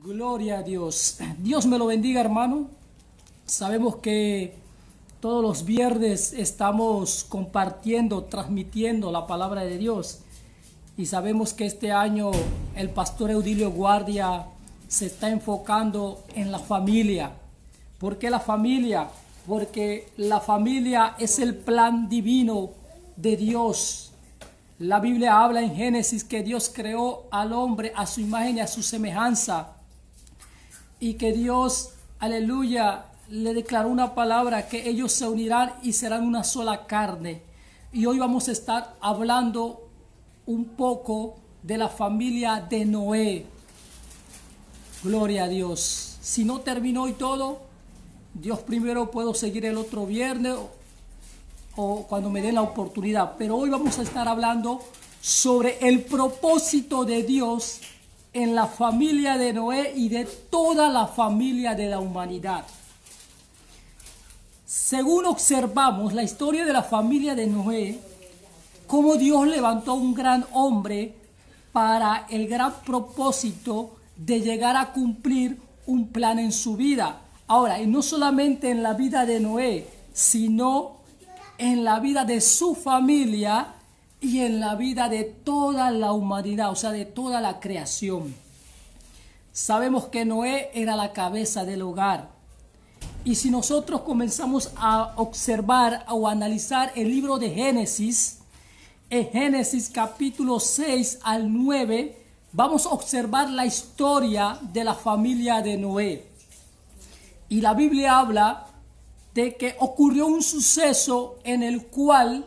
Gloria a Dios. Dios me lo bendiga, hermano. Sabemos que todos los viernes estamos compartiendo, transmitiendo la palabra de Dios. Y sabemos que este año el pastor Eudilio Guardia se está enfocando en la familia. ¿Por qué la familia? Porque la familia es el plan divino de Dios. La Biblia habla en Génesis que Dios creó al hombre a su imagen y a su semejanza. Y que Dios, aleluya, le declaró una palabra que ellos se unirán y serán una sola carne. Y hoy vamos a estar hablando un poco de la familia de Noé. Gloria a Dios. Si no terminó hoy todo, Dios primero puedo seguir el otro viernes o cuando me den la oportunidad. Pero hoy vamos a estar hablando sobre el propósito de Dios en la familia de Noé y de toda la familia de la humanidad. Según observamos la historia de la familia de Noé, cómo Dios levantó un gran hombre para el gran propósito de llegar a cumplir un plan en su vida. Ahora, y no solamente en la vida de Noé, sino en la vida de su familia y en la vida de toda la humanidad, o sea, de toda la creación. Sabemos que Noé era la cabeza del hogar. Y si nosotros comenzamos a observar o analizar el libro de Génesis, en Génesis capítulo 6 al 9, vamos a observar la historia de la familia de Noé. Y la Biblia habla de que ocurrió un suceso en el cual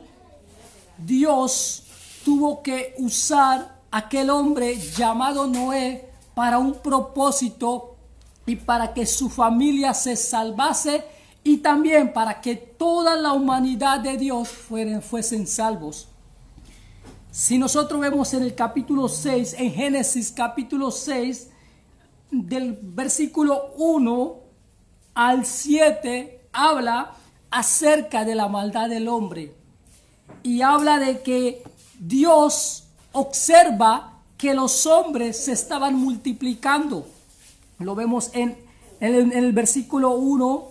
Dios tuvo que usar a aquel hombre llamado Noé para un propósito y para que su familia se salvase y también para que toda la humanidad de Dios fuesen salvos. Si nosotros vemos en el capítulo 6, en Génesis capítulo 6, del versículo 1 al 7, habla acerca de la maldad del hombre. Y habla de que Dios observa que los hombres se estaban multiplicando. Lo vemos en el versículo 1.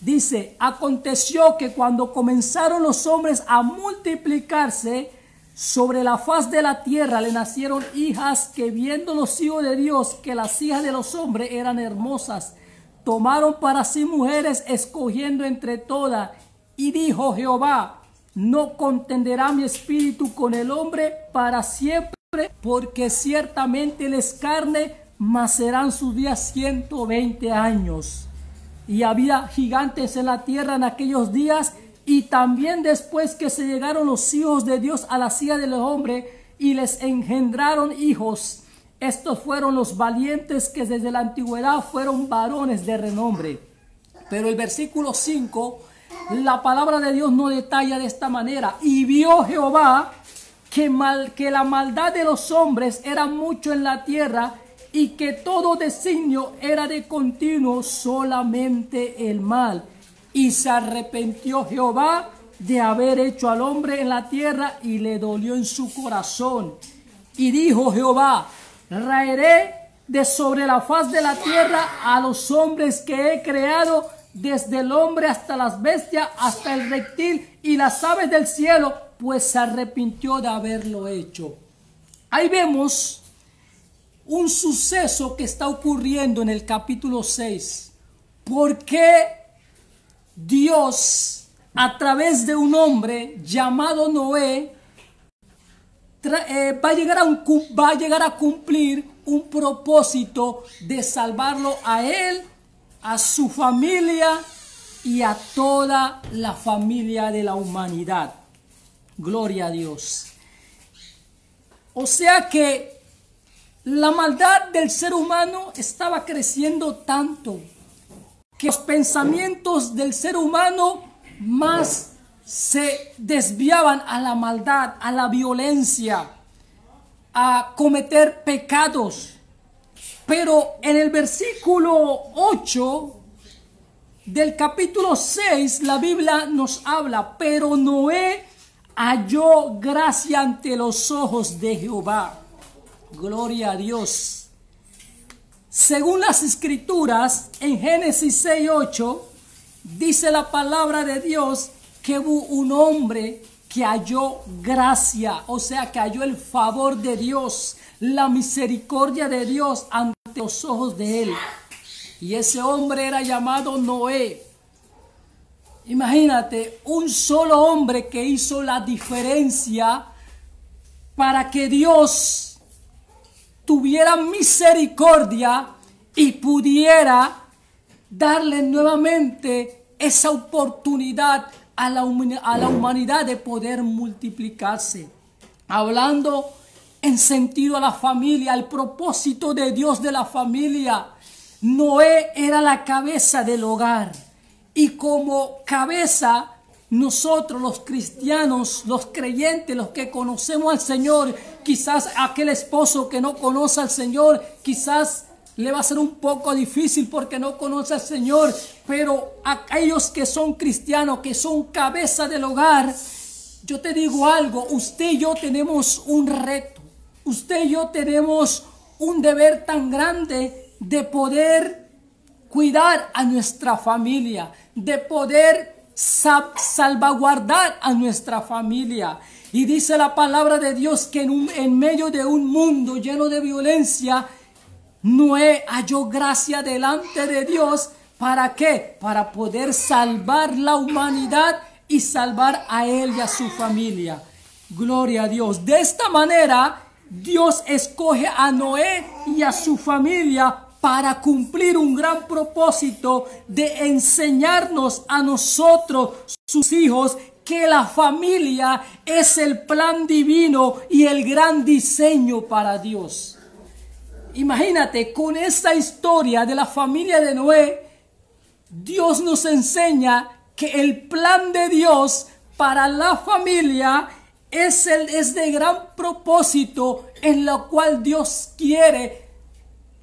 Dice: aconteció que cuando comenzaron los hombres a multiplicarse sobre la faz de la tierra, le nacieron hijas que, viendo los hijos de Dios que las hijas de los hombres eran hermosas, tomaron para sí mujeres, escogiendo entre todas. Y dijo Jehová: no contenderá mi espíritu con el hombre para siempre, porque ciertamente él es carne, mas serán sus días 120 años. Y había gigantes en la tierra en aquellos días, y también después que se llegaron los hijos de Dios a las hijas de los hombres, y les engendraron hijos. Estos fueron los valientes que desde la antigüedad fueron varones de renombre. Pero el versículo 5, la palabra de Dios no detalla de esta manera. Y vio Jehová que la maldad de los hombres era mucho en la tierra, y que todo designio era de continuo solamente el mal. Y se arrepintió Jehová de haber hecho al hombre en la tierra, y le dolió en su corazón. Y dijo Jehová: raeré de sobre la faz de la tierra a los hombres que he creado, desde el hombre hasta las bestias, hasta el reptil y las aves del cielo, pues se arrepintió de haberlo hecho. Ahí vemos un suceso que está ocurriendo en el capítulo 6. ¿Por qué Dios, a través de un hombre llamado Noé, va a llegar a cumplir un propósito de salvarlo a él, a su familia y a toda la familia de la humanidad? Gloria a Dios. O sea que la maldad del ser humano estaba creciendo tanto que los pensamientos del ser humano más se desviaban a la maldad, a la violencia, a cometer pecados. Pero en el versículo 8 del capítulo 6, la Biblia nos habla: pero Noé halló gracia ante los ojos de Jehová. Gloria a Dios. Según las escrituras, en Génesis 6:8, dice la palabra de Dios que hubo un hombre que halló gracia, o sea, que halló el favor de Dios, la misericordia de Dios ante los ojos de él. Y ese hombre era llamado Noé. Imagínate, un solo hombre que hizo la diferencia para que Dios tuviera misericordia y pudiera darle nuevamente esa oportunidad a la humanidad de poder multiplicarse. Hablando en sentido a la familia, al propósito de Dios de la familia, Noé era la cabeza del hogar. Y como cabeza, nosotros los cristianos, los creyentes, los que conocemos al Señor, quizás aquel esposo que no conoce al Señor, quizás le va a ser un poco difícil porque no conoce al Señor, pero aquellos que son cristianos, que son cabeza del hogar, yo te digo algo, usted y yo tenemos un reto, usted y yo tenemos un deber tan grande de poder cuidar a nuestra familia, de poder salvaguardar a nuestra familia. Y dice la palabra de Dios que en medio de un mundo lleno de violencia, Noé halló gracia delante de Dios. ¿Para qué? Para poder salvar la humanidad y salvar a él y a su familia. Gloria a Dios. De esta manera, Dios escoge a Noé y a su familia para cumplir un gran propósito de enseñarnos a nosotros, sus hijos, que la familia es el plan divino y el gran diseño para Dios. Imagínate, con esta historia de la familia de Noé, Dios nos enseña que el plan de Dios para la familia es de gran propósito, en lo cual Dios quiere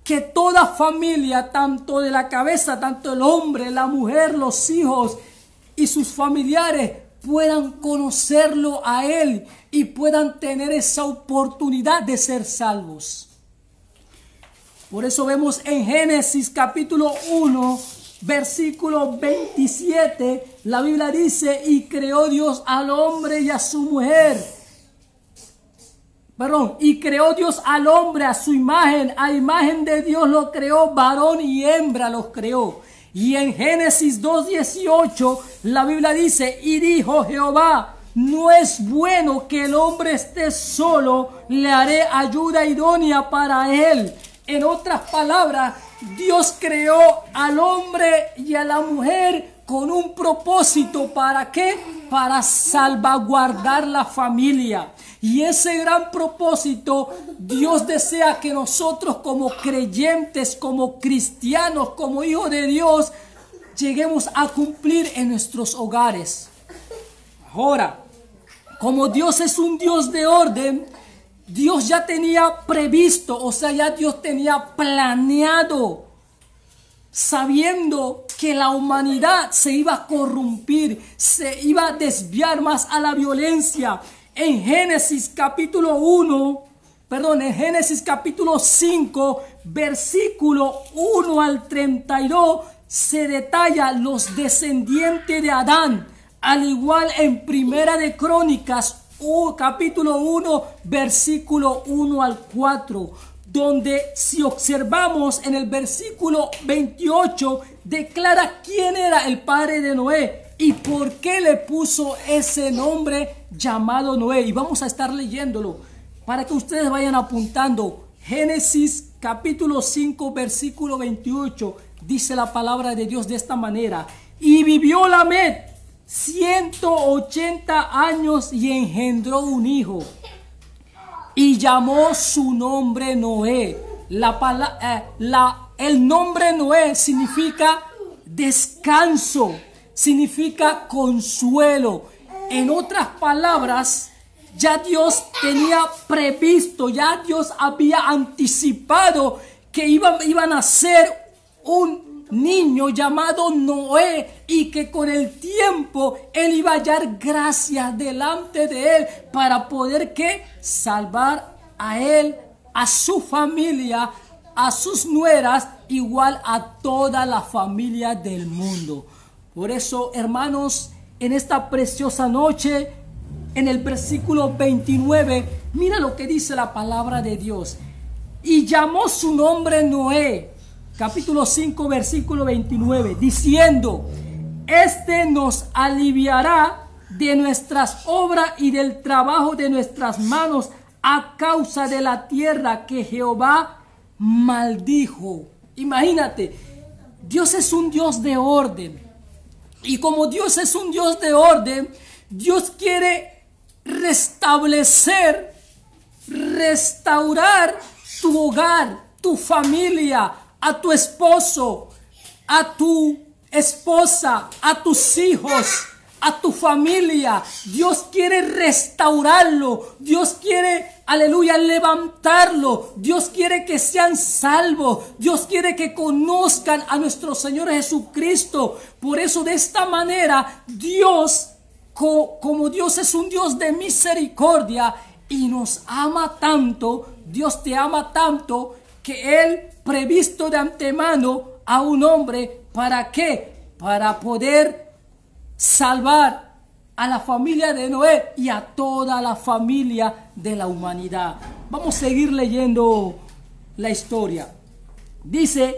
que toda familia, tanto de la cabeza, tanto el hombre, la mujer, los hijos y sus familiares, puedan conocerlo a Él y puedan tener esa oportunidad de ser salvos. Por eso vemos en Génesis capítulo 1, versículo 27, la Biblia dice: y creó Dios al hombre y a su mujer. Y creó Dios al hombre a su imagen, a imagen de Dios lo creó, varón y hembra los creó. Y en Génesis 2:18 la Biblia dice: y dijo Jehová, no es bueno que el hombre esté solo, le haré ayuda idónea para él. En otras palabras, Dios creó al hombre y a la mujer con un propósito. ¿Para qué? Para salvaguardar la familia. Y ese gran propósito, Dios desea que nosotros como creyentes, como cristianos, como hijos de Dios, lleguemos a cumplir en nuestros hogares. Ahora, como Dios es un Dios de orden, Dios ya tenía previsto, o sea, ya Dios tenía planeado, sabiendo que la humanidad se iba a corrompir, se iba a desviar más a la violencia. En Génesis capítulo 5, versículo 1 al 32, se detalla los descendientes de Adán, al igual en Primera de Crónicas, capítulo 1, versículo 1 al 4, donde si observamos en el versículo 28, declara quién era el padre de Noé y por qué le puso ese nombre llamado Noé. Y vamos a estar leyéndolo para que ustedes vayan apuntando. Génesis capítulo 5, versículo 28, dice la palabra de Dios de esta manera: y vivió Lamec 180 años y engendró un hijo y llamó su nombre Noé. El nombre Noé significa descanso, significa consuelo. En otras palabras, ya Dios tenía previsto, ya Dios había anticipado que iba a nacer un niño llamado Noé, y que con el tiempo él iba a hallar gracia delante de él para poder salvar a él, a su familia, a sus nueras, igual a toda la familia del mundo. Por eso, hermanos, en esta preciosa noche, en el versículo 29, mira lo que dice la palabra de Dios. Y llamó su nombre Noé, capítulo 5, versículo 29, diciendo: este nos aliviará de nuestras obras y del trabajo de nuestras manos, a causa de la tierra que Jehová maldijo. Imagínate, Dios es un Dios de orden. Y como Dios es un Dios de orden, Dios quiere restablecer, restaurar tu hogar, tu familia, a tu esposo, a tu esposa, a tus hijos, a tu familia. Dios quiere restaurarlo. Dios quiere, aleluya, levantarlo. Dios quiere que sean salvos. Dios quiere que conozcan a nuestro Señor Jesucristo. Por eso, de esta manera, Dios, como Dios es un Dios de misericordia y nos ama tanto, Dios te ama tanto, que Él previsto de antemano a un hombre. ¿Para qué? Para poder salvar a la familia de Noé y a toda la familia de la humanidad. Vamos a seguir leyendo la historia. Dice: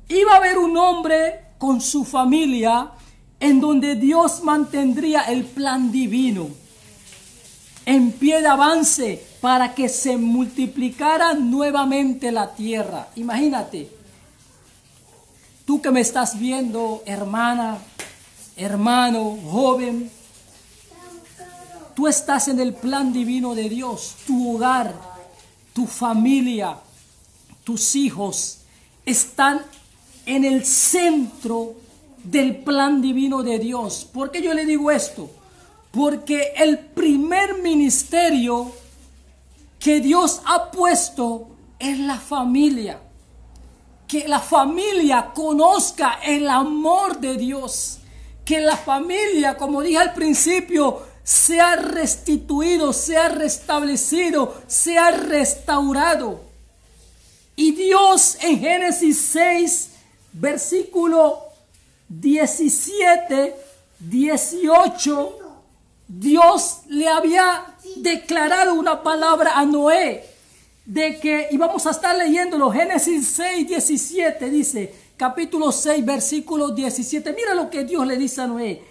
iba a haber un hombre con su familia en donde Dios mantendría el plan divino en pie de avance para que se multiplicara nuevamente la tierra. Imagínate, tú que me estás viendo, hermana, hermano, joven, tú estás en el plan divino de Dios. Tu hogar, tu familia, tus hijos están en el centro del plan divino de Dios. ¿Por qué yo le digo esto? Porque el primer ministerio que Dios ha puesto es la familia. Que la familia conozca el amor de Dios. Que la familia, como dije al principio, sea restituido, sea restablecido, sea restaurado. Y Dios en Génesis 6, versículo 17, 18, Dios le había declarado una palabra a Noé de que, y vamos a estar leyéndolo, Génesis 6, 17, dice, capítulo 6, versículo 17. Mira lo que Dios le dice a Noé: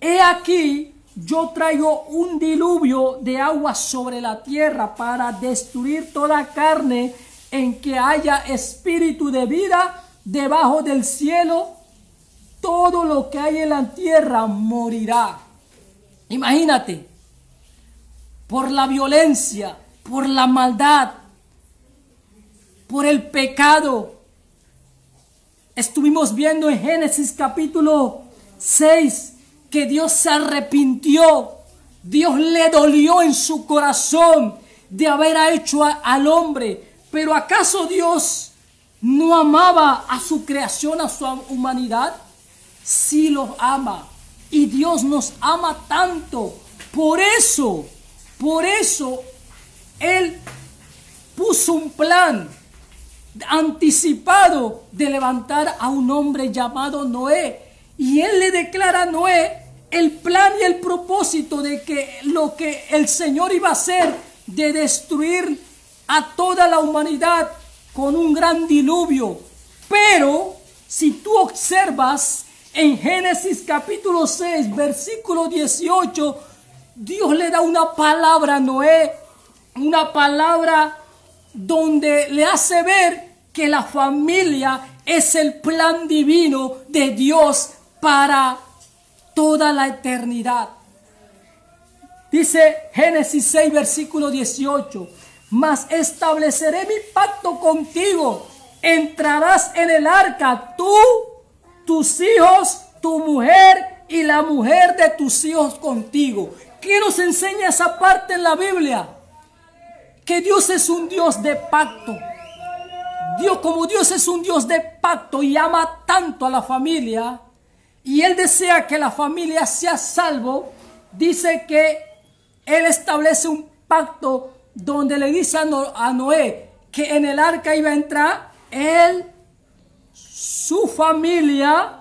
he aquí, yo traigo un diluvio de agua sobre la tierra para destruir toda carne en que haya espíritu de vida debajo del cielo. Todo lo que hay en la tierra morirá. Imagínate, por la violencia, por la maldad, por el pecado. Estuvimos viendo en Génesis capítulo 6 que Dios se arrepintió. Dios le dolió en su corazón de haber hecho al hombre. Pero ¿acaso Dios no amaba a su creación, a su humanidad? Sí los ama. Y Dios nos ama tanto. Por eso Él puso un plan anticipado de levantar a un hombre llamado Noé. Y Él le declara a Noé el plan y el propósito de que lo que el Señor iba a hacer, de destruir a toda la humanidad con un gran diluvio. Pero si tú observas en Génesis capítulo 6, versículo 18, Dios le da una palabra a Noé, una palabra donde le hace ver que la familia es el plan divino de Dios para toda la eternidad. Dice Génesis 6, versículo 18: mas estableceré mi pacto contigo, entrarás en el arca, tú, tus hijos, tu mujer y la mujer de tus hijos contigo. ¿Qué nos enseña esa parte en la Biblia? Que Dios es un Dios de pacto. Como Dios es un Dios de pacto y ama tanto a la familia, y Él desea que la familia sea salvo, dice que Él establece un pacto donde le dice a Noé que en el arca iba a entrar él, su familia,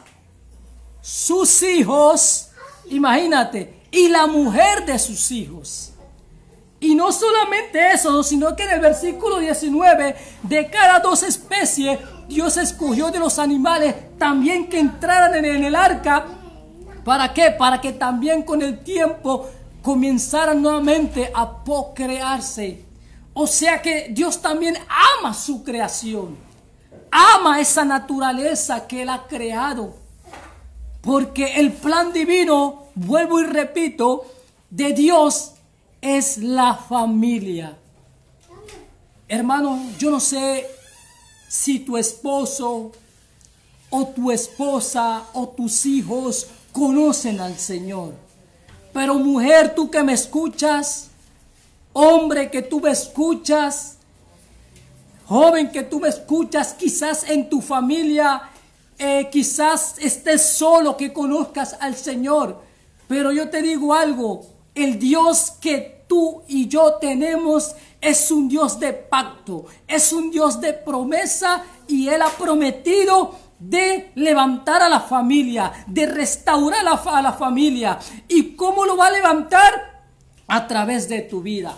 sus hijos, imagínate, y la mujer de sus hijos. Y no solamente eso, sino que en el versículo 19, de cada 2 especies, Dios escogió de los animales también que entraran en el arca. ¿Para qué? Para que también con el tiempo comenzaran nuevamente a procrearse. O sea que Dios también ama su creación. Ama esa naturaleza que Él ha creado. Porque el plan divino, vuelvo y repito, de Dios es la familia. Hermano, yo no sé si tu esposo o tu esposa o tus hijos conocen al Señor. Pero mujer, tú que me escuchas, hombre que tú me escuchas, joven que tú me escuchas, quizás en tu familia, quizás estés solo, que conozcas al Señor. Pero yo te digo algo, el Dios que tú y yo tenemos es un Dios de pacto, es un Dios de promesa, y Él ha prometido de levantar a la familia, de restaurar a la familia. ¿Y cómo lo va a levantar? A través de tu vida.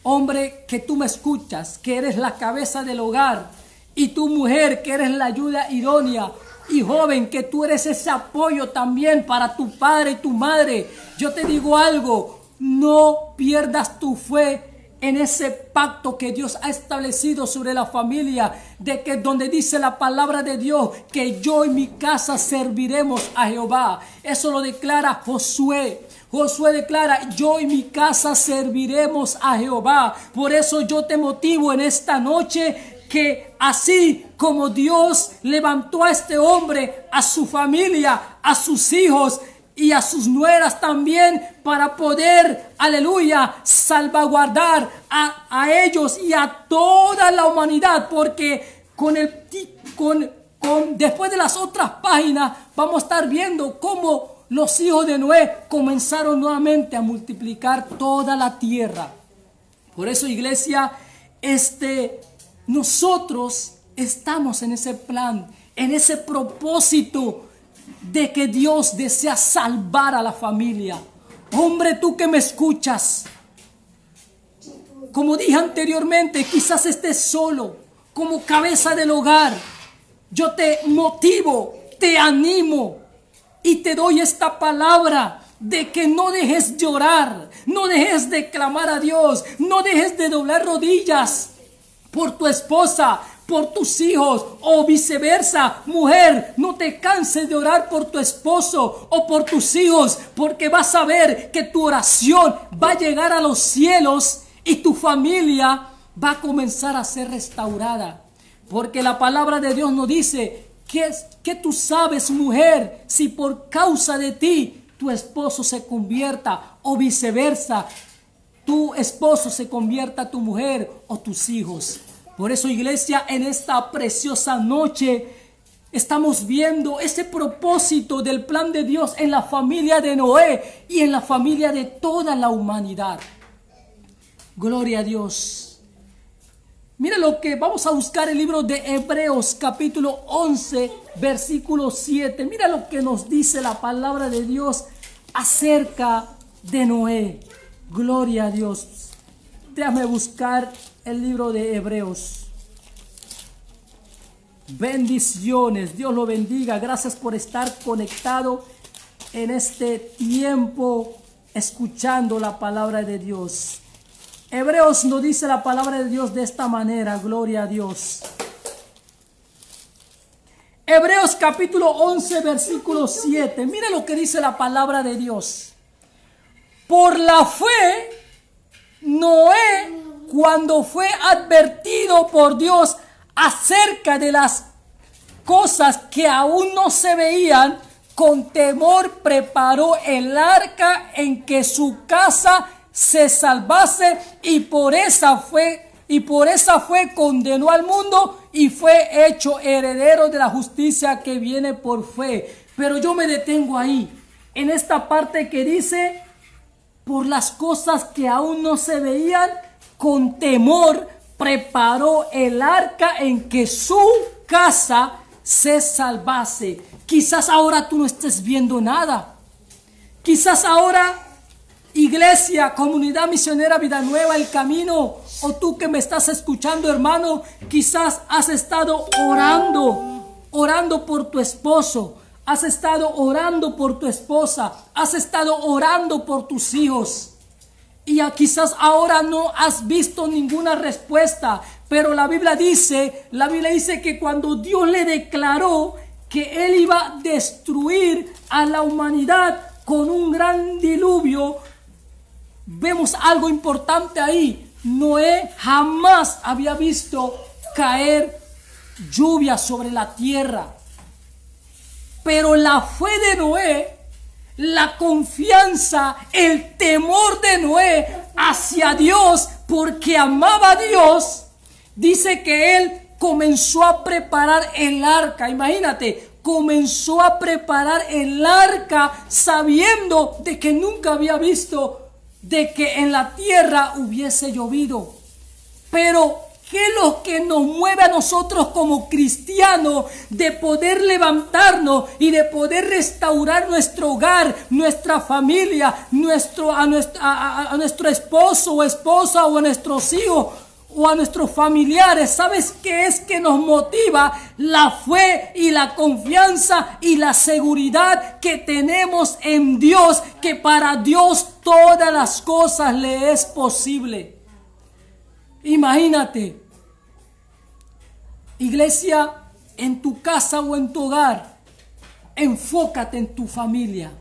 Hombre que tú me escuchas, que eres la cabeza del hogar, y tu mujer que eres la ayuda idónea, y joven que tú eres ese apoyo también para tu padre y tu madre. Yo te digo algo, no pierdas tu fe en ese pacto que Dios ha establecido sobre la familia, de que donde dice la palabra de Dios que yo y mi casa serviremos a Jehová. Eso lo declara Josué. Josué declara: yo y mi casa serviremos a Jehová. Por eso yo te motivo en esta noche, que así como Dios levantó a este hombre, a su familia, a sus hijos y a sus nueras también, para poder, aleluya, salvaguardar a ellos y a toda la humanidad, porque después de las otras páginas vamos a estar viendo cómo los hijos de Noé comenzaron nuevamente a multiplicar toda la tierra. Por eso, iglesia, nosotros estamos en ese plan, en ese propósito de que Dios desea salvar a la familia. Hombre, tú que me escuchas, como dije anteriormente, quizás estés solo como cabeza del hogar. Yo te motivo, te animo y te doy esta palabra de que no dejes de orar, no dejes de clamar a Dios, no dejes de doblar rodillas por tu esposa, por tus hijos, o viceversa. Mujer, no te canses de orar por tu esposo o por tus hijos, porque vas a ver que tu oración va a llegar a los cielos y tu familia va a comenzar a ser restaurada. Porque la palabra de Dios nos dice que tú sabes, mujer, si por causa de ti tu esposo se convierta, o viceversa, tu esposo se convierta a tu mujer o tus hijos. Por eso, iglesia, en esta preciosa noche estamos viendo ese propósito del plan de Dios en la familia de Noé y en la familia de toda la humanidad. Gloria a Dios. Mira lo que vamos a buscar, el libro de Hebreos capítulo 11 versículo 7. Mira lo que nos dice la palabra de Dios acerca de Noé. Gloria a Dios. Déjame buscar el libro de Hebreos. Bendiciones, Dios lo bendiga. Gracias por estar conectado en este tiempo escuchando la palabra de Dios. Hebreos nos dice la palabra de Dios de esta manera. Gloria a Dios. Hebreos capítulo 11 versículo 7. Mira lo que dice la palabra de Dios. Por la fe, Noé, cuando fue advertido por Dios acerca de las cosas que aún no se veían, con temor preparó el arca en que su casa se salvase, y por esa fe condenó al mundo y fue hecho heredero de la justicia que viene por fe. Pero yo me detengo ahí, en esta parte que dice: por las cosas que aún no se veían, con temor preparó el arca en que su casa se salvase. Quizás ahora tú no estés viendo nada. Quizás ahora, iglesia, comunidad misionera Vida Nueva, El Camino, o tú que me estás escuchando, hermano, quizás has estado orando por tu esposo, has estado orando por tu esposa, has estado orando por tus hijos. Y quizás ahora no has visto ninguna respuesta, pero la Biblia dice que cuando Dios le declaró que Él iba a destruir a la humanidad con un gran diluvio, vemos algo importante ahí. Noé jamás había visto caer lluvia sobre la tierra. Pero la fe de Noé, la confianza, el temor de Noé hacia Dios, porque amaba a Dios, dice que él comenzó a preparar el arca. Imagínate, comenzó a preparar el arca sabiendo de que nunca había visto de que en la tierra hubiese llovido. Pero ¿qué es lo que nos mueve a nosotros como cristianos de poder levantarnos y de poder restaurar nuestro hogar, nuestra familia, a nuestro esposo o esposa o a nuestros hijos o a nuestros familiares? ¿Sabes qué es que nos motiva? La fe y la confianza y la seguridad que tenemos en Dios, que para Dios todas las cosas le es posible. Imagínate, iglesia, en tu casa o en tu hogar, enfócate en tu familia.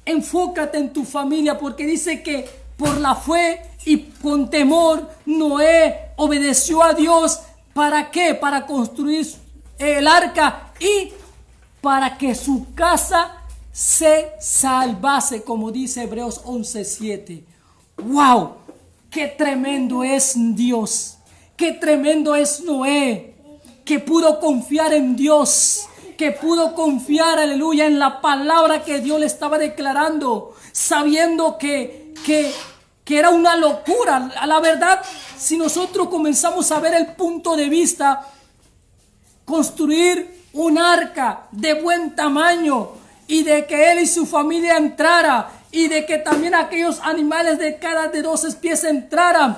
Enfócate en tu familia, porque dice que por la fe y con temor Noé obedeció a Dios. ¿Para qué? Para construir el arca y para que su casa se salvase, como dice Hebreos 11:7. ¡Wow! ¡Qué tremendo es Dios! ¡Qué tremendo es Noé! Que pudo confiar en Dios, que pudo confiar, aleluya, en la palabra que Dios le estaba declarando, sabiendo que era una locura. A la verdad, si nosotros comenzamos a ver el punto de vista, construir un arca de buen tamaño y de que él y su familia entrara, y de que también aquellos animales de cada de 12 pies entraran,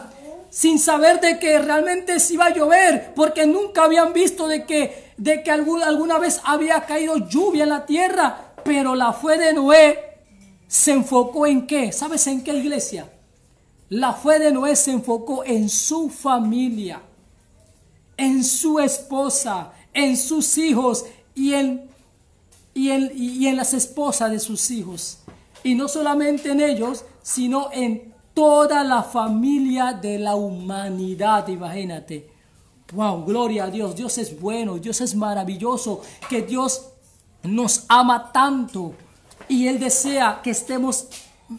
sin saber de que realmente se iba a llover, porque nunca habían visto de que alguna vez había caído lluvia en la tierra. Pero la fe de Noé se enfocó en ¿qué? ¿Sabes en qué, iglesia? La fe de Noé se enfocó en su familia, en su esposa, en sus hijos y en las esposas de sus hijos. Y no solamente en ellos, sino en toda la familia de la humanidad. Imagínate. Wow, gloria a Dios. Dios es bueno, Dios es maravilloso, que Dios nos ama tanto y Él desea que estemos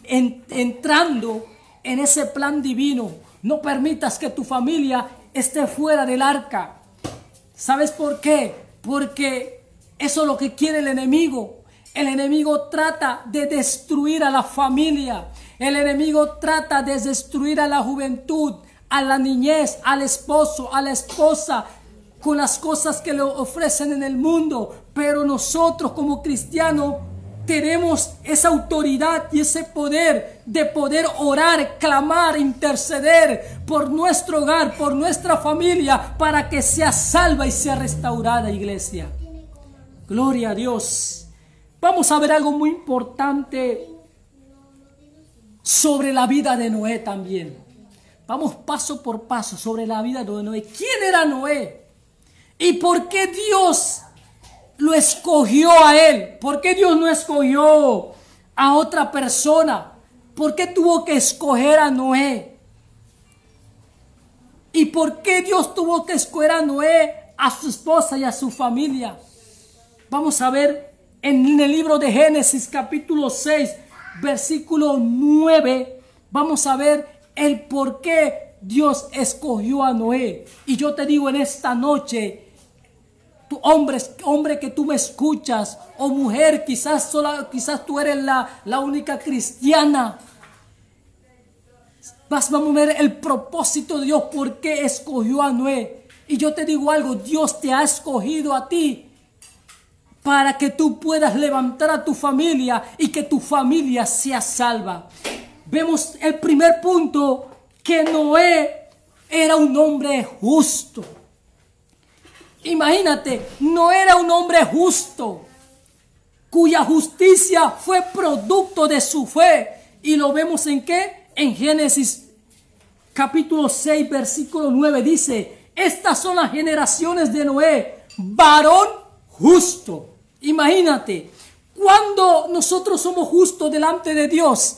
entrando en ese plan divino. No permitas que tu familia esté fuera del arca. ¿Sabes por qué? Porque eso es lo que quiere el enemigo. El enemigo trata de destruir a la familia. El enemigo trata de destruir a la juventud, a la niñez, al esposo, a la esposa, con las cosas que le ofrecen en el mundo. Pero nosotros como cristianos tenemos esa autoridad y ese poder de poder orar, clamar, interceder por nuestro hogar, por nuestra familia, para que sea salva y sea restaurada, iglesia. Gloria a Dios. Vamos a ver algo muy importante sobre la vida de Noé también. Vamos paso por paso sobre la vida de Noé. ¿Quién era Noé? ¿Y por qué Dios lo escogió a él? ¿Por qué Dios no escogió a otra persona? ¿Por qué tuvo que escoger a Noé? ¿Y por qué Dios tuvo que escoger a Noé, a su esposa y a su familia? Vamos a ver en el libro de Génesis capítulo 6, versículo 9. Vamos a ver el por qué Dios escogió a Noé. Y yo te digo en esta noche, tú hombre que tú me escuchas, o mujer, quizás tú eres la única cristiana. Vamos a ver el propósito de Dios, por qué escogió a Noé. Y yo te digo algo, Dios te ha escogido a ti para que tú puedas levantar a tu familia y que tu familia sea salva. Vemos el primer punto, que Noé era un hombre justo. Imagínate, no era un hombre justo, cuya justicia fue producto de su fe. ¿Y lo vemos en qué? En Génesis capítulo 6, versículo 9 dice: estas son las generaciones de Noé, varón justo. Imagínate, cuando nosotros somos justos delante de Dios,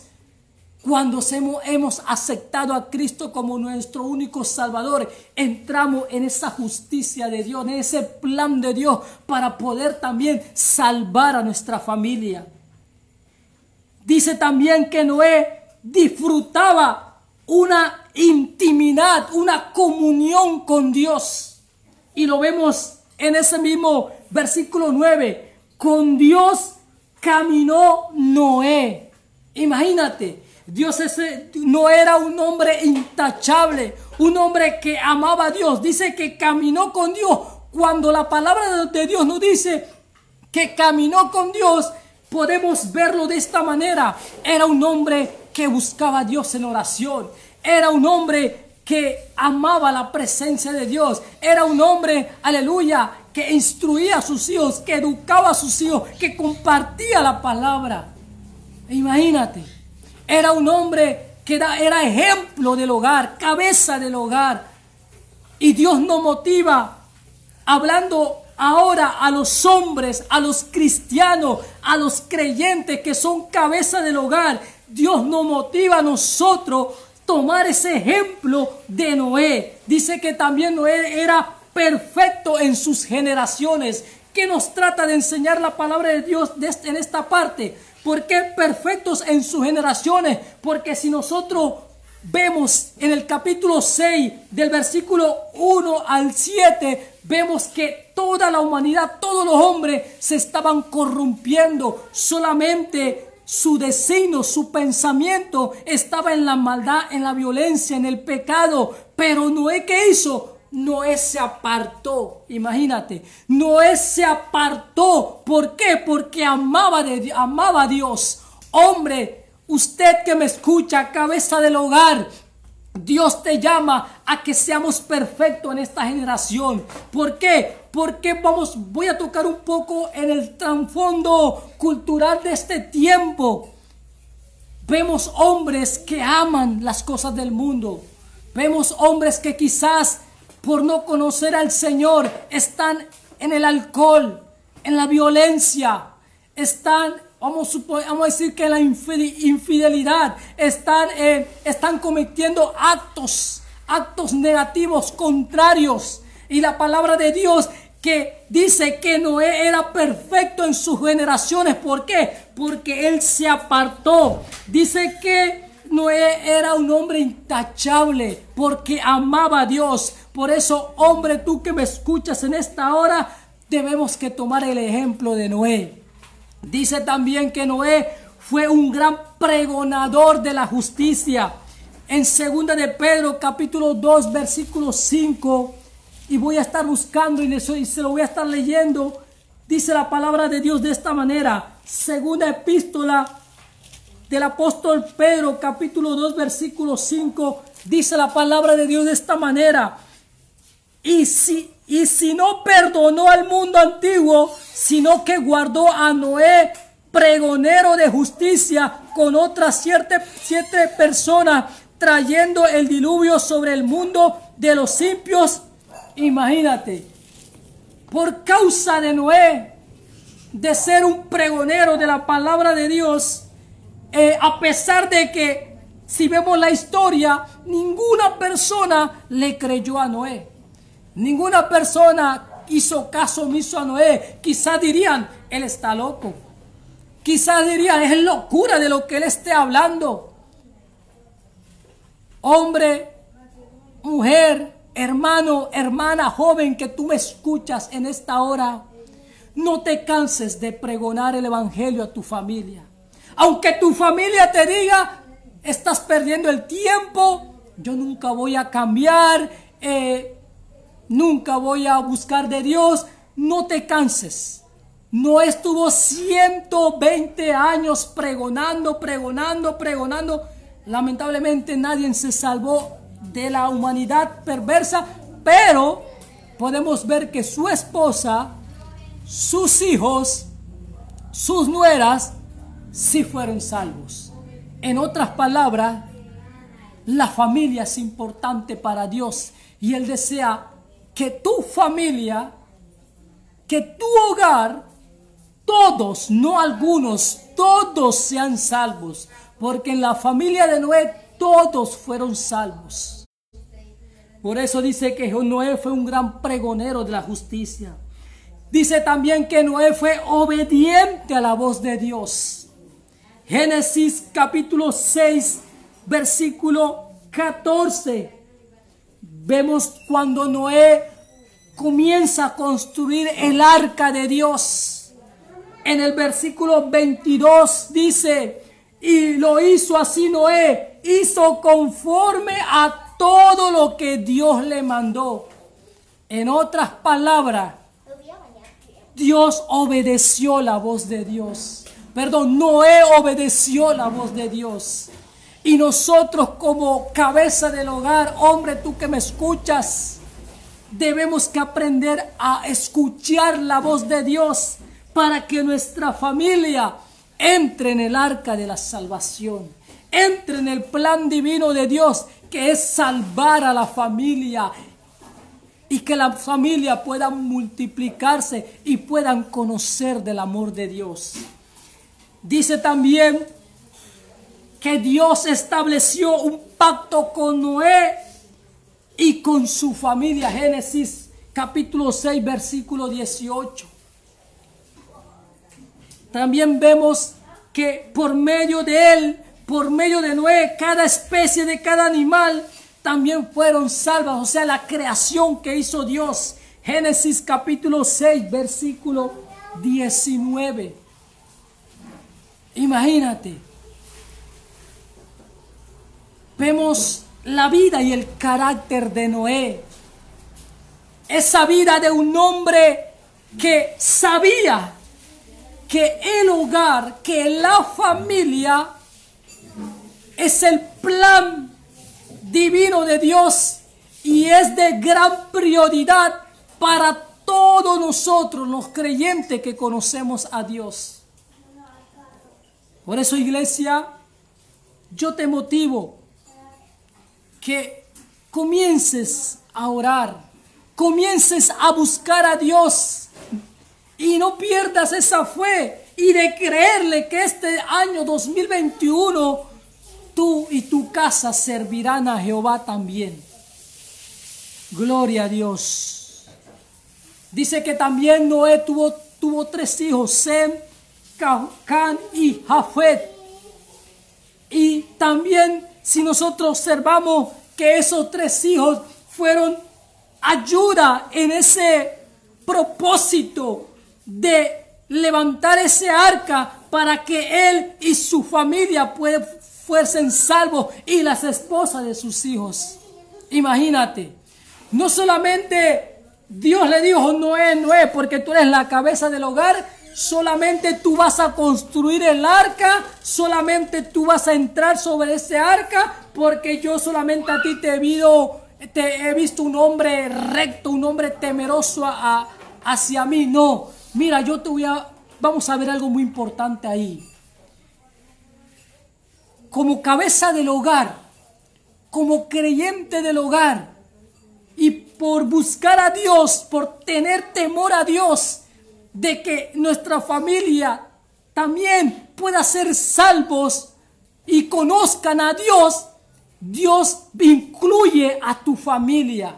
cuando hemos aceptado a Cristo como nuestro único Salvador, entramos en esa justicia de Dios, en ese plan de Dios para poder también salvar a nuestra familia. Dice también que Noé disfrutaba una intimidad, una comunión con Dios. Y lo vemos en ese mismo versículo 9. Con Dios caminó Noé. Imagínate. Dios no era un hombre intachable, un hombre que amaba a Dios. Dice que caminó con Dios. Cuando la palabra de Dios nos dice que caminó con Dios, podemos verlo de esta manera. Era un hombre que buscaba a Dios en oración. Era un hombre que amaba la presencia de Dios. Era un hombre, aleluya, que instruía a sus hijos, que educaba a sus hijos, que compartía la palabra. Imagínate. Era un hombre que era ejemplo del hogar, cabeza del hogar. Y Dios nos motiva, hablando ahora a los hombres, a los cristianos, a los creyentes que son cabeza del hogar. Dios nos motiva a nosotros tomar ese ejemplo de Noé. Dice que también Noé era perfecto en sus generaciones. ¿Qué nos trata de enseñar la palabra de Dios en esta parte? ¿Por qué perfectos en sus generaciones? Porque si nosotros vemos en el capítulo 6, del versículo 1 al 7, vemos que toda la humanidad, todos los hombres se estaban corrompiendo. Solamente su designio, su pensamiento estaba en la maldad, en la violencia, en el pecado. Pero Noé, ¿qué hizo? Noé se apartó, imagínate, Noé se apartó. ¿Por qué? Porque amaba a Dios. Hombre, usted que me escucha, cabeza del hogar, Dios te llama a que seamos perfectos en esta generación. ¿Por qué? Porque voy a tocar un poco en el trasfondo cultural de este tiempo. Vemos hombres que aman las cosas del mundo. Vemos hombres que quizás por no conocer al Señor están en el alcohol, en la violencia, están, vamos a decir que en la infidelidad, están cometiendo actos negativos, contrarios. Y la palabra de Dios que dice que Noé era perfecto en sus generaciones. ¿Por qué? Porque él se apartó. Dice que Noé era un hombre intachable porque amaba a Dios. Por eso, hombre, tú que me escuchas en esta hora, debemos que tomar el ejemplo de Noé. Dice también que Noé fue un gran pregonador de la justicia. En 2 de Pedro, capítulo 2, versículo 5, y voy a estar buscando y se lo voy a estar leyendo, dice la palabra de Dios de esta manera. Segunda epístola del apóstol Pedro, capítulo 2, versículo 5, dice la palabra de Dios de esta manera: y si no perdonó al mundo antiguo, sino que guardó a Noé, pregonero de justicia, con otras siete personas, trayendo el diluvio sobre el mundo de los impios. Imagínate, por causa de Noé, de ser un pregonero de la palabra de Dios, a pesar de que, si vemos la historia, ninguna persona le creyó a Noé. Ninguna persona hizo caso omiso a Noé. Quizás dirían, él está loco. Quizás dirían, es locura de lo que él esté hablando. Hombre, mujer, hermano, hermana, joven que tú me escuchas en esta hora, no te canses de pregonar el evangelio a tu familia. Aunque tu familia te diga, estás perdiendo el tiempo, yo nunca voy a cambiar, nunca voy a buscar de Dios. No te canses. Noé estuvo 120 años pregonando. Lamentablemente nadie se salvó de la humanidad perversa, pero podemos ver que su esposa, sus hijos, sus nueras, sí fueron salvos. En otras palabras, la familia es importante para Dios y Él desea que tu familia, que tu hogar, todos, no algunos, todos sean salvos, porque en la familia de Noé todos fueron salvos. Por eso dice que Noé fue un gran pregonero de la justicia. Dice también que Noé fue obediente a la voz de Dios. Génesis capítulo 6, versículo 14. Vemos cuando Noé comienza a construir el arca de Dios. En el versículo 22 dice: y lo hizo así Noé, hizo conforme a todo lo que Dios le mandó. En otras palabras, Dios obedeció la voz de Dios. Noé obedeció la voz de Dios. Y nosotros como cabeza del hogar, hombre, tú que me escuchas, debemos que aprender a escuchar la voz de Dios para que nuestra familia entre en el arca de la salvación, entre en el plan divino de Dios, que es salvar a la familia y que la familia pueda multiplicarse y puedan conocer del amor de Dios. Dice también que Dios estableció un pacto con Noé y con su familia. Génesis capítulo 6, versículo 18. También vemos que por medio de él, por medio de Noé, cada especie de cada animal también fueron salvas. O sea, la creación que hizo Dios. Génesis capítulo 6, versículo 19. Imagínate. Vemos la vida y el carácter de Noé. Esa vida de un hombre que sabía que el hogar, que la familia es el plan divino de Dios y es de gran prioridad para todos nosotros los creyentes que conocemos a Dios. Por eso, iglesia, yo te motivo que comiences a orar, comiences a buscar a Dios y no pierdas esa fe y de creerle que este año 2021 tú y tu casa servirán a Jehová también. Gloria a Dios. Dice que también Noé tuvo 3 hijos, Sem, Can y Jafet. Y también si nosotros observamos que esos 3 hijos fueron ayuda en ese propósito de levantar ese arca para que él y su familia fuesen salvos y las esposas de sus hijos. Imagínate, no solamente Dios le dijo: Noé, Noé, porque tú eres la cabeza del hogar, solamente tú vas a construir el arca, solamente tú vas a entrar sobre ese arca, porque yo solamente a ti te he visto un hombre recto, un hombre temeroso hacia mí. No, mira, vamos a ver algo muy importante ahí. Como cabeza del hogar, como creyente del hogar, y por buscar a Dios, por tener temor a Dios, de que nuestra familia también pueda ser salvos y conozcan a Dios, Dios incluye a tu familia,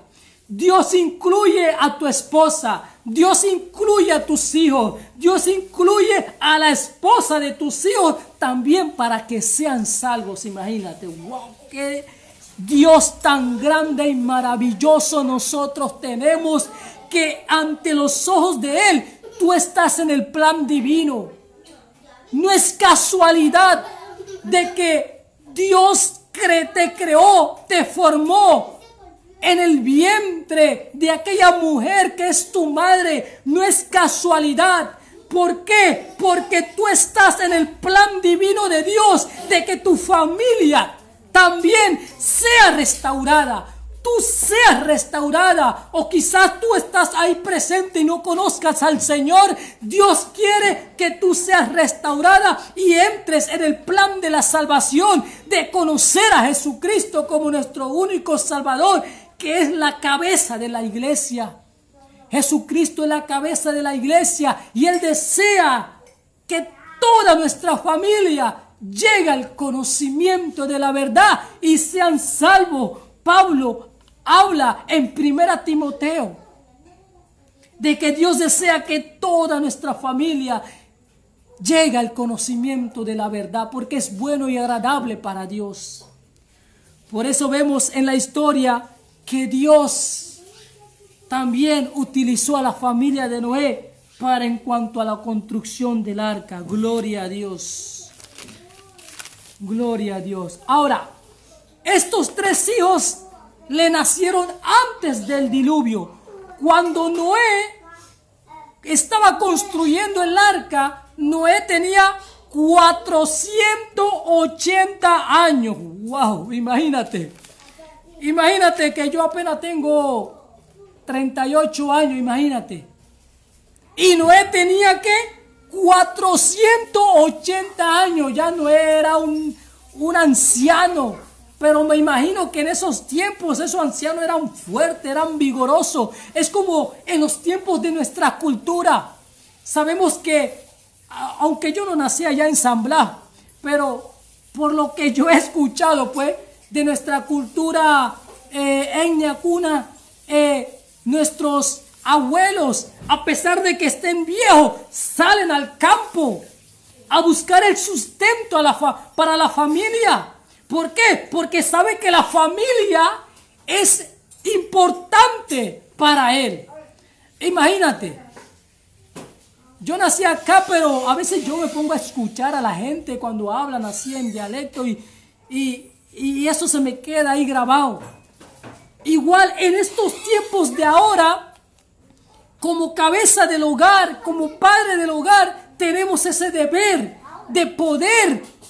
Dios incluye a tu esposa, Dios incluye a tus hijos, Dios incluye a la esposa de tus hijos también para que sean salvos. Imagínate, wow, qué Dios tan grande y maravilloso nosotros tenemos, que ante los ojos de Él tú estás en el plan divino. No es casualidad de que Dios te creó, te formó en el vientre de aquella mujer que es tu madre. No es casualidad. ¿Por qué? Porque tú estás en el plan divino de Dios de que tu familia también sea restaurada. Tú seas restaurada, o quizás tú estás ahí presente y no conozcas al Señor. Dios quiere que tú seas restaurada y entres en el plan de la salvación, de conocer a Jesucristo como nuestro único Salvador, que es la cabeza de la iglesia. Jesucristo es la cabeza de la iglesia y Él desea que toda nuestra familia llegue al conocimiento de la verdad y sean salvos. Pablo habla en 1 Timoteo de que Dios desea que toda nuestra familia llegue al conocimiento de la verdad, porque es bueno y agradable para Dios. Por eso vemos en la historia que Dios también utilizó a la familia de Noé para en cuanto a la construcción del arca. Gloria a Dios. Gloria a Dios. Ahora, estos 3 hijos le nacieron antes del diluvio. Cuando Noé estaba construyendo el arca, Noé tenía 480 años. ¡Wow! Imagínate. Imagínate que yo apenas tengo 38 años, imagínate. Y Noé tenía que 480 años. Ya Noé era un anciano. Pero me imagino que en esos tiempos esos ancianos eran fuertes, eran vigorosos. Es como en los tiempos de nuestra cultura. Sabemos que, aunque yo no nací allá en San Blas, pero por lo que yo he escuchado, pues, de nuestra cultura etnia cuna, nuestros abuelos, a pesar de que estén viejos, salen al campo a buscar el sustento para la familia. ¿Por qué? Porque sabe que la familia es importante para él. Imagínate, yo nací acá, pero a veces yo me pongo a escuchar a la gente cuando hablan así en dialecto y eso se me queda ahí grabado. Igual en estos tiempos de ahora, como cabeza del hogar, como padre del hogar, tenemos ese deber de poder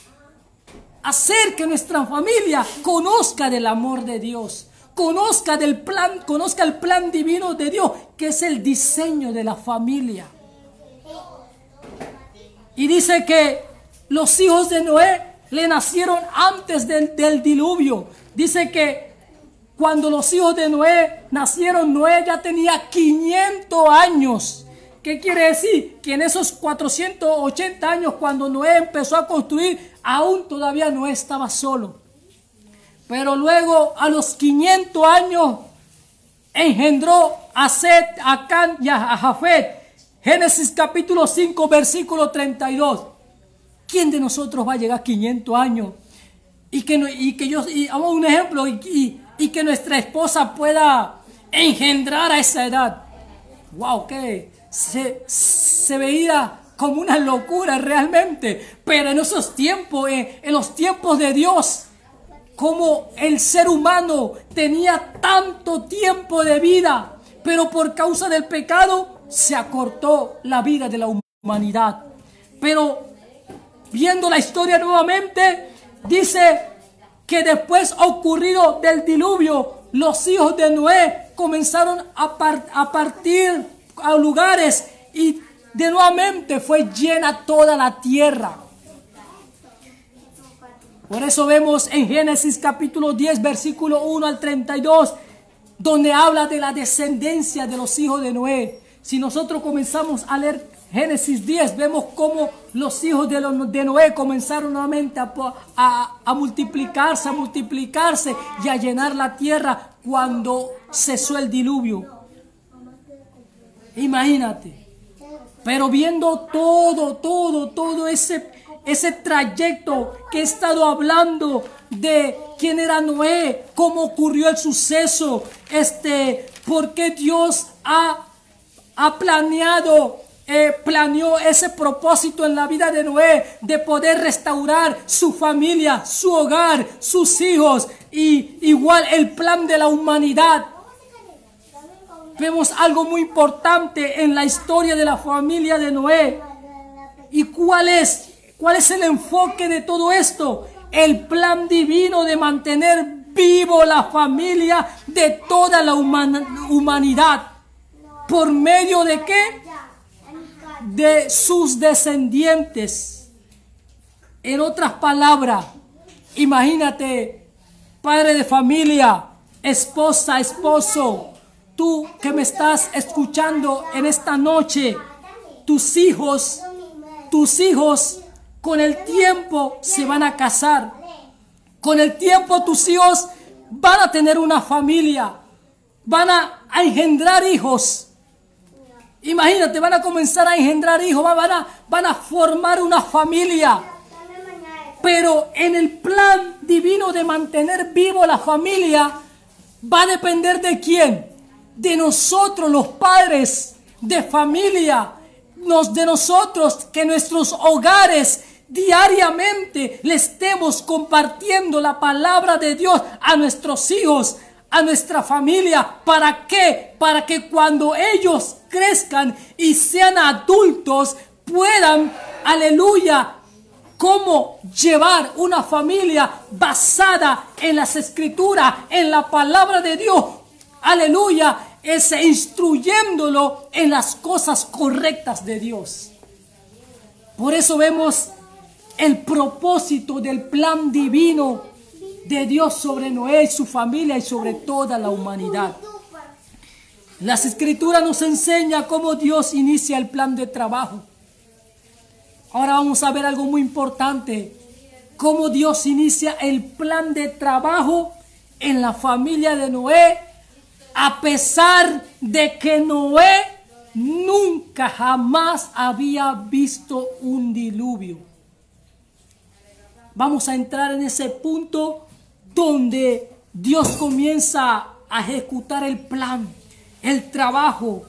hacer que nuestra familia conozca del amor de Dios, conozca el plan divino de Dios, que es el diseño de la familia. Y dice que los hijos de Noé le nacieron antes del diluvio. Dice que cuando los hijos de Noé nacieron, Noé ya tenía 500 años. ¿Qué quiere decir? Que en esos 480 años, cuando Noé empezó a construir, aún todavía Noé estaba solo. Pero luego, a los 500 años, engendró a Set, a Can y a Jafet. Génesis capítulo 5, versículo 32. ¿Quién de nosotros va a llegar a 500 años? Vamos a un ejemplo, y que nuestra esposa pueda engendrar a esa edad. ¡Wow! ¿Qué? Se veía como una locura realmente, pero en esos tiempos, en los tiempos de Dios, como el ser humano tenía tanto tiempo de vida, pero por causa del pecado se acortó la vida de la humanidad. Pero viendo la historia nuevamente, dice que después ocurrido del diluvio, los hijos de Noé comenzaron a partir a lugares y de nuevamente fue llena toda la tierra. Por eso vemos en Génesis capítulo 10 versículo 1 al 32 donde habla de la descendencia de los hijos de Noé. Si nosotros comenzamos a leer Génesis 10, vemos cómo los hijos de Noé comenzaron nuevamente a multiplicarse y a llenar la tierra cuando cesó el diluvio. Imagínate. Pero viendo todo ese trayecto que he estado hablando de quién era Noé, cómo ocurrió el suceso, por qué Dios ha planeado planeó ese propósito en la vida de Noé de poder restaurar su familia, su hogar, sus hijos y igual el plan de la humanidad. Vemos algo muy importante en la historia de la familia de Noé. ¿Y cuál es el enfoque de todo esto? El plan divino de mantener vivo la familia de toda la humanidad. ¿Por medio de qué? De sus descendientes. En otras palabras, imagínate, padre de familia, esposa, esposo, tú que me estás escuchando en esta noche, tus hijos con el tiempo se van a casar. Con el tiempo tus hijos van a tener una familia, van a engendrar hijos. Imagínate, van a comenzar a engendrar hijos, van a formar una familia. Pero en el plan divino de mantener vivo la familia, va a depender ¿de quién? De nosotros, los padres de familia. De nosotros, que nuestros hogares diariamente le estemos compartiendo la palabra de Dios a nuestros hijos, a nuestra familia. ¿Para qué? Para que cuando ellos crezcan y sean adultos puedan, aleluya, cómo llevar una familia basada en las escrituras, en la palabra de Dios. Aleluya, instruyéndolo en las cosas correctas de Dios. Por eso vemos el propósito del plan divino de Dios sobre Noé y su familia y sobre toda la humanidad. Las escrituras nos enseñan cómo Dios inicia el plan de trabajo. Ahora vamos a ver algo muy importante. Cómo Dios inicia el plan de trabajo en la familia de Noé, a pesar de que Noé nunca jamás había visto un diluvio. Vamos a entrar en ese punto donde Dios comienza a ejecutar el plan, el trabajo,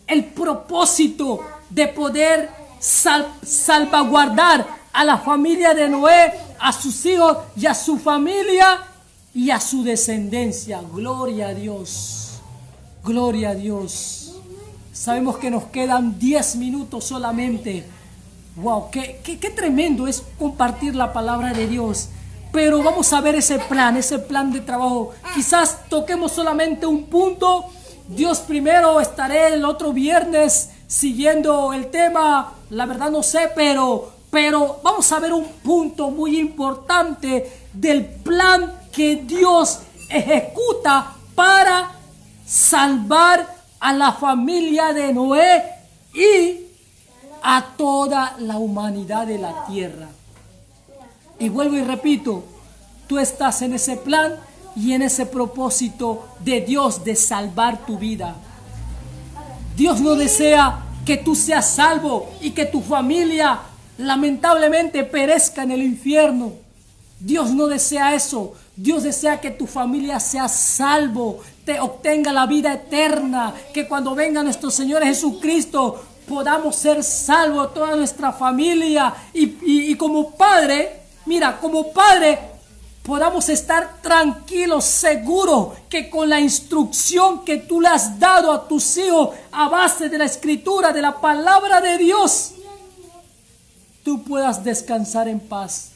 el propósito de poder salvaguardar a la familia de Noé, a sus hijos y a su familia y a su descendencia. Gloria a Dios. Gloria a Dios. Sabemos que nos quedan 10 minutos solamente. Wow, qué tremendo es compartir la palabra de Dios. Pero vamos a ver ese plan de trabajo. Quizás toquemos solamente un punto. Dios primero, estaré el otro viernes siguiendo el tema. La verdad no sé, pero vamos a ver un punto muy importante del plan que Dios ejecuta para salvar a la familia de Noé y a toda la humanidad de la tierra. Y vuelvo y repito, tú estás en ese plan y en ese propósito de Dios de salvar tu vida. Dios no desea que tú seas salvo y que tu familia lamentablemente perezca en el infierno. Dios no desea eso. Dios desea que tu familia sea salvo, te obtenga la vida eterna, que cuando venga nuestro Señor Jesucristo podamos ser salvos toda nuestra familia y como padre, mira, como padre podamos estar tranquilos, seguros que con la instrucción que tú le has dado a tus hijos a base de la escritura, de la palabra de Dios, tú puedas descansar en paz.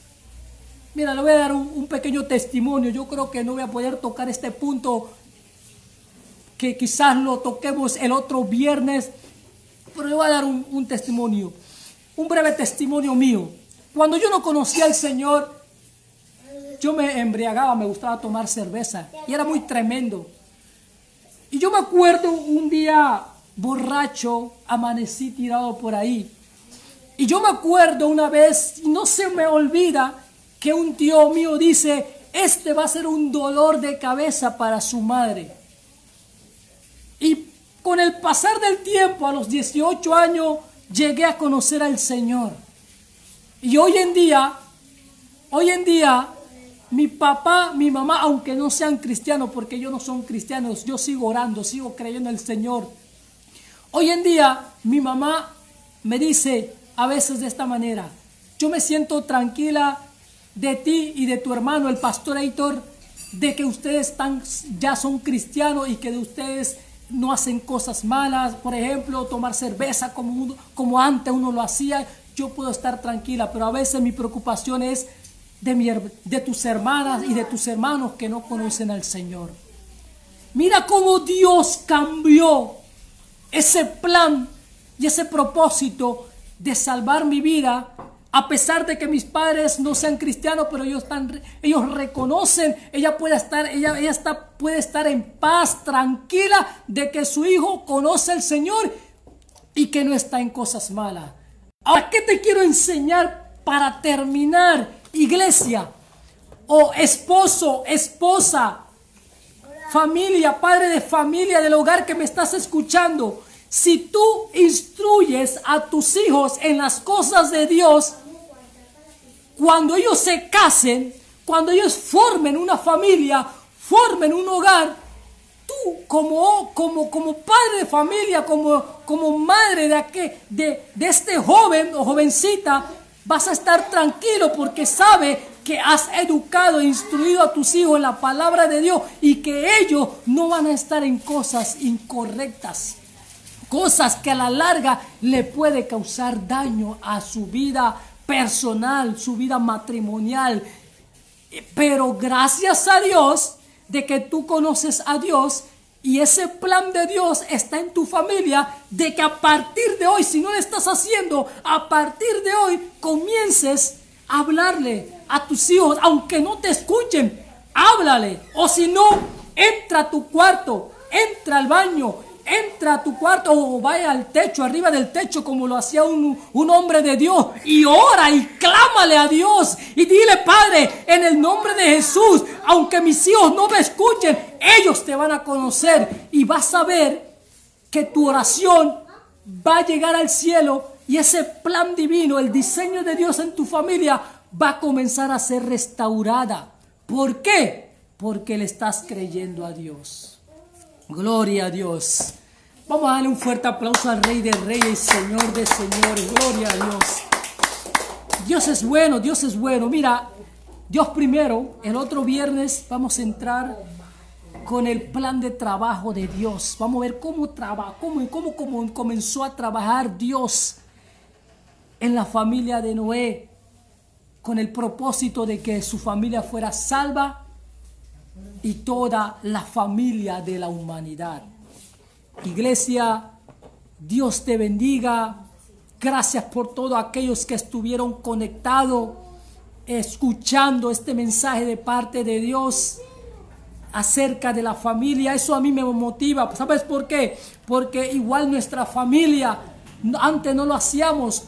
Mira, le voy a dar un pequeño testimonio. Yo creo que no voy a poder tocar este punto, que quizás lo toquemos el otro viernes, pero le voy a dar un testimonio, un breve testimonio mío. Cuando yo no conocía al Señor, yo me embriagaba, me gustaba tomar cerveza y era muy tremendo. Y yo me acuerdo un día borracho, amanecí tirado por ahí. Y yo me acuerdo una vez, no se me olvida, que un tío mío dice, este va a ser un dolor de cabeza para su madre. Y con el pasar del tiempo, a los 18 años, llegué a conocer al Señor. Y hoy en día, mi papá, mi mamá, aunque no sean cristianos, porque ellos no son cristianos, yo sigo orando, sigo creyendo en el Señor. Hoy en día, mi mamá me dice a veces de esta manera: yo me siento tranquila de ti y de tu hermano, el pastor Heitor, de que ustedes ya son cristianos y que de ustedes no hacen cosas malas, por ejemplo, tomar cerveza como antes uno lo hacía. Yo puedo estar tranquila, pero a veces mi preocupación es de tus hermanas y de tus hermanos que no conocen al Señor. Mira cómo Dios cambió ese plan y ese propósito de salvar mi vida, a pesar de que mis padres no sean cristianos, pero ellos reconocen, ella puede estar en paz, tranquila, de que su hijo conoce al Señor y que no está en cosas malas. Ahora, ¿qué te quiero enseñar para terminar, iglesia? O esposo, esposa, familia, padre de familia del hogar que me estás escuchando. Si tú instruyes a tus hijos en las cosas de Dios, cuando ellos se casen, cuando ellos formen una familia, formen un hogar, tú como padre de familia, como madre de este joven o jovencita, vas a estar tranquilo porque sabe que has educado e instruido a tus hijos en la palabra de Dios y que ellos no van a estar en cosas incorrectas, cosas que a la larga le puede causar daño a su vida personal, su vida matrimonial. Pero gracias a Dios de que tú conoces a Dios y ese plan de Dios está en tu familia, de que a partir de hoy, si no lo estás haciendo, a partir de hoy comiences a hablarle a tus hijos, aunque no te escuchen, háblale. O si no, entra a tu cuarto, entra al baño, entra a tu cuarto o vaya al techo, arriba del techo, como lo hacía un hombre de Dios, y ora y clámale a Dios y dile: Padre, en el nombre de Jesús, aunque mis hijos no me escuchen, ellos te van a conocer y vas a ver que tu oración va a llegar al cielo y ese plan divino, el diseño de Dios en tu familia va a comenzar a ser restaurada. ¿Por qué? Porque le estás creyendo a Dios. Gloria a Dios. Vamos a darle un fuerte aplauso al Rey de Reyes, Señor de Señores. Gloria a Dios. Dios es bueno, Dios es bueno. Mira, Dios primero. El otro viernes vamos a entrar con el plan de trabajo de Dios. Vamos a ver cómo comenzó a trabajar Dios en la familia de Noé, con el propósito de que su familia fuera salva y toda la familia de la humanidad. Iglesia, Dios te bendiga. Gracias por todos aquellos que estuvieron conectados, escuchando este mensaje de parte de Dios acerca de la familia. Eso a mí me motiva. ¿Sabes por qué? Porque igual nuestra familia, antes no lo hacíamos.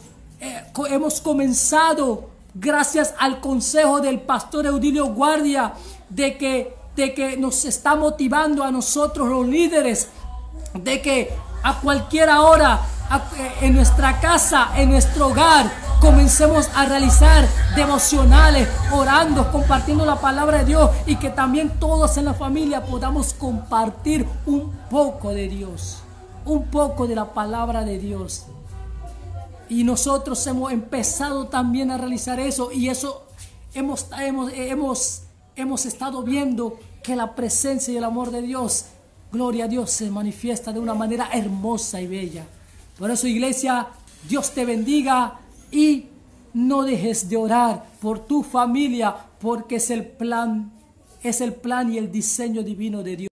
Hemos comenzado gracias al consejo del pastor Eudilio Guardia, de que nos está motivando a nosotros los líderes, de que a cualquier hora en nuestra casa, en nuestro hogar, comencemos a realizar devocionales, orando, compartiendo la palabra de Dios, y que también todos en la familia podamos compartir un poco de Dios, un poco de la palabra de Dios. Y nosotros hemos empezado también a realizar eso, y eso hemos estado viendo que la presencia y el amor de Dios, gloria a Dios, se manifiesta de una manera hermosa y bella. Por eso, iglesia, Dios te bendiga y no dejes de orar por tu familia, porque es el plan y el diseño divino de Dios.